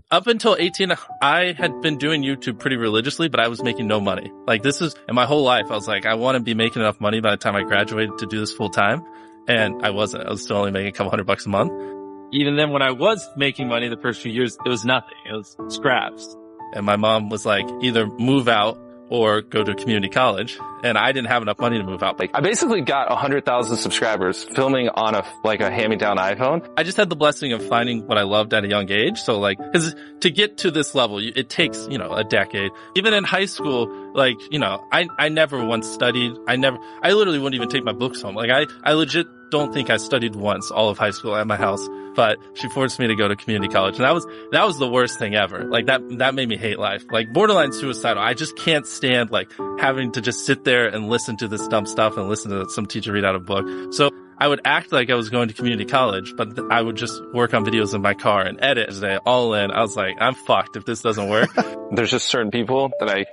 Up until 18, I had been doing YouTube pretty religiously, but I was making no money. Like this is, in my whole life, I was like, I want to be making enough money by the time I graduated to do this full time. And I wasn't. I was still only making a couple $100 a month. Even then, when I was making money the first few years, it was nothing. It was scraps. And my mom was like, either move out or go to community college. And I didn't have enough money to move out. I basically got 100,000 subscribers filming on a hand-me-down iPhone. I just had the blessing of finding what I loved at a young age. So like, cause to get to this level, it takes, a decade. Even in high school, I never once studied. I literally wouldn't even take my books home. Like I legit don't think I studied once all of high school at my house, but she forced me to go to community college. And that was the worst thing ever. Like that made me hate life. Like borderline suicidal. I just can't stand like having to just sit there and listen to this dumb stuff and listen to some teacher read out a book. So I would act like I was going to community college, but I would just work on videos in my car and edit today all in. I was like, I'm fucked if this doesn't work. There's just certain people that I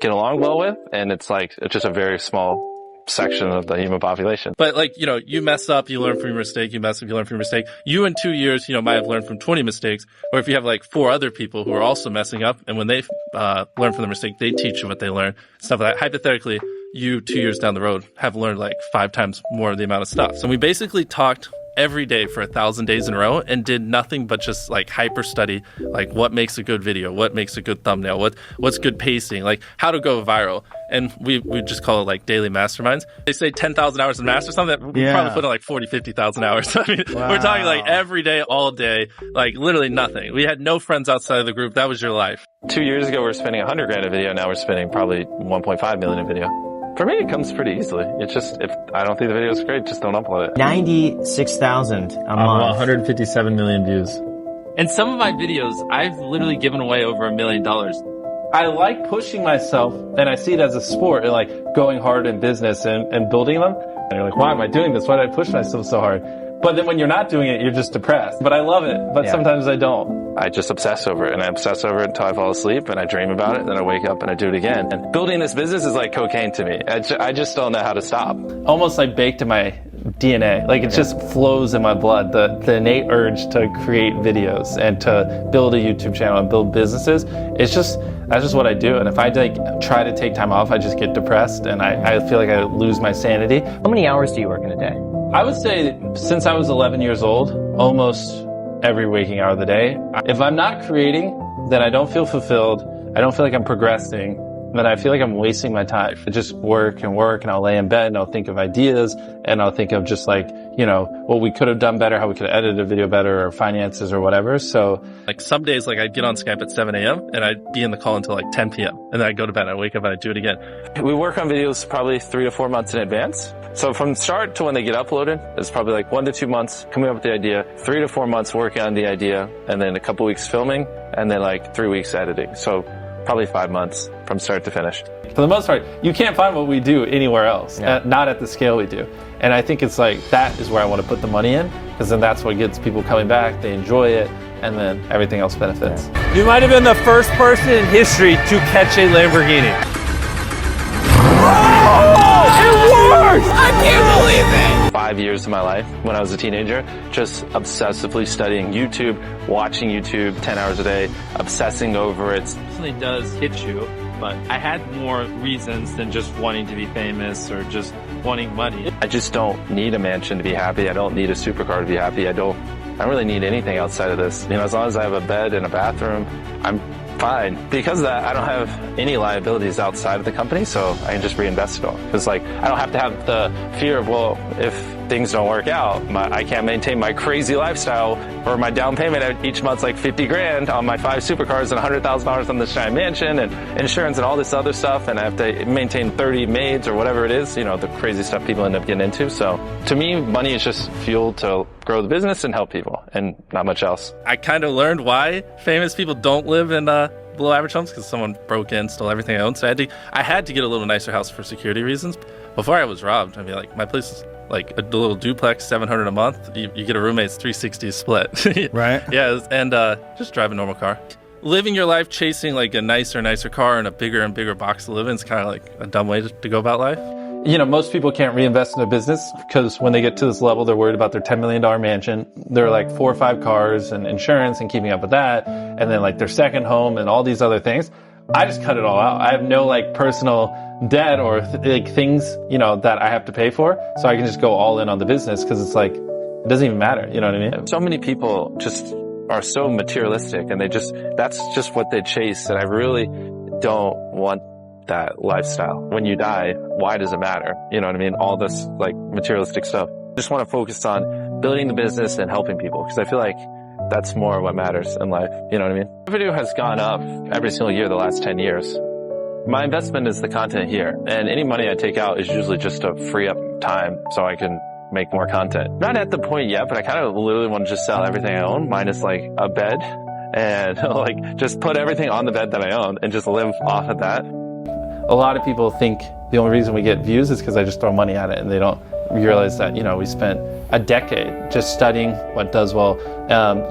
get along well with, and it's just a very small section of the human population. But you mess up, you learn from your mistake, you mess up, you learn from your mistake. You in 2 years, might have learned from 20 mistakes. Or if you have like 4 other people who are also messing up, and when they learn from the mistake, they teach you what they learn. Stuff like that. Hypothetically, you 2 years down the road have learned like 5 times more of the amount of stuff. So we basically talked every day for 1,000 days in a row and did nothing but just like hyper study, like what makes a good video, what makes a good thumbnail, what's good pacing, like how to go viral. And we just call it like daily masterminds. They say 10,000 hours in master something. We probably put in like 40, 50,000 hours. I mean, We're talking like every day, all day, like literally nothing. We had no friends outside of the group. That was your life. 2 years ago, we were spending $100,000 a video. Now we're spending probably 1.5 million a video. For me, it comes pretty easily. It's just, if I don't think the video is great, just don't upload it. 96,000 a month. 157 million views. And some of my videos, I've literally given away over $1 million. I like pushing myself, and I see it as a sport, like going hard in business and building them. And you're like, why am I doing this? Why did I push myself so hard? But then when you're not doing it, you're just depressed. But I love it, but sometimes I don't. I just obsess over it, and I obsess over it until I fall asleep, and I dream about it, and then I wake up and I do it again. And building this business is like cocaine to me. I just don't know how to stop. Almost like baked in my DNA. Like it just flows in my blood, the innate urge to create videos and to build a YouTube channel and build businesses. That's just what I do. And if I try to take time off, I just get depressed and I feel like I lose my sanity. How many hours do you work in a day? I would say since I was 11 years old, almost every waking hour of the day. If I'm not creating, then I don't feel fulfilled. I don't feel like I'm progressing. Then I feel like I'm wasting my time. I just work, and I'll lay in bed and I'll think of ideas and I'll think of just like, what we could have done better, how we could have edited a video better or finances or whatever. So like some days, like I'd get on Skype at 7 a.m. and I'd be in the call until like 10 p.m. and then I'd go to bed and I'd wake up and I'd do it again. We work on videos probably 3 to 4 months in advance. So from start to when they get uploaded, it's probably like 1 to 2 months coming up with the idea, 3 to 4 months working on the idea, and then a couple weeks filming, and then like 3 weeks editing. So probably 5 months from start to finish. For the most part, you can't find what we do anywhere else, not at the scale we do. And I think it's like, that is where I want to put the money in, because then that's what gets people coming back, they enjoy it, and then everything else benefits. You might have been the first person in history to catch a Lamborghini. I can't believe it! 5 years of my life when I was a teenager, just obsessively studying YouTube, watching YouTube 10 hours a day, obsessing over it. It definitely does hit you, but I had more reasons than just wanting to be famous or just wanting money. I just don't need a mansion to be happy. I don't need a supercar to be happy. I don't really need anything outside of this. As long as I have a bed and a bathroom, I'm fine. Because of that, I don't have any liabilities outside of the company, so I can just reinvest it all. Because I don't have to have the fear of, well, if things don't work out, I can't maintain my crazy lifestyle, or my down payment each month's like 50 grand on my 5 supercars and $100,000 on this giant mansion and insurance and all this other stuff, and I have to maintain 30 maids or whatever it is, the crazy stuff people end up getting into. So to me, money is just fuel to grow the business and help people, and not much else. I kind of learned why famous people don't live in below average homes, because someone broke in, stole everything I owned. So I had to get a little nicer house for security reasons. Before I was robbed, I mean, like my place is like a little duplex, $700 a month. You get a roommate, it's $360 split. Right. Yeah, and just drive a normal car. Living your life chasing like a nicer car and a bigger and bigger box to live in is kind of like a dumb way to go about life. You know, most people can't reinvest in a business because when they get to this level, they're worried about their $10 million mansion. They're like 4 or 5 cars and insurance and keeping up with that. And then like their second home and all these other things. I just cut it all out. I have no like personal debt or like things, you know, that I have to pay for. So I can just go all in on the business because it's like, it doesn't even matter. You know what I mean? So many people just are so materialistic and that's just what they chase. And I really don't want that lifestyle. When you die, why does it matter? You know what I mean? All this like materialistic stuff. Just want to focus on building the business and helping people because I feel like that's more what matters in life. You know what I mean? Revenue has gone up every single year the last 10 years. My investment is the content here, and any money I take out is usually just to free up time so I can make more content. Not at the point yet, but I kind of literally want to just sell everything I own, minus like a bed, and like just put everything on the bed that I own and just live off of that. A lot of people think the only reason we get views is because I just throw money at it, and they don't realize that, you know, we spent a decade just studying what does well,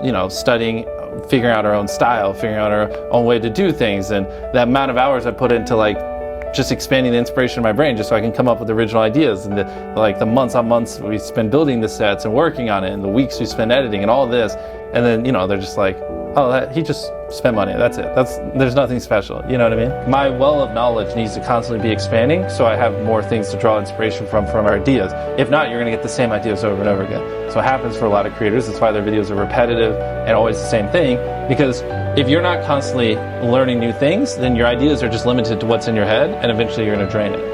you know, studying, figuring out our own style, figuring out our own way to do things. And the amount of hours I put into like just expanding the inspiration in my brain just so I can come up with original ideas, and the months on months we spend building the sets and working on it, and the weeks we spend editing and all this. And then, you know, they're just like, oh, he just spent money. That's it. There's nothing special. You know what I mean? My well of knowledge needs to constantly be expanding so I have more things to draw inspiration from our ideas. If not, you're going to get the same ideas over and over again. So it happens for a lot of creators. That's why their videos are repetitive and always the same thing. Because if you're not constantly learning new things, then your ideas are just limited to what's in your head, and eventually you're going to drain it.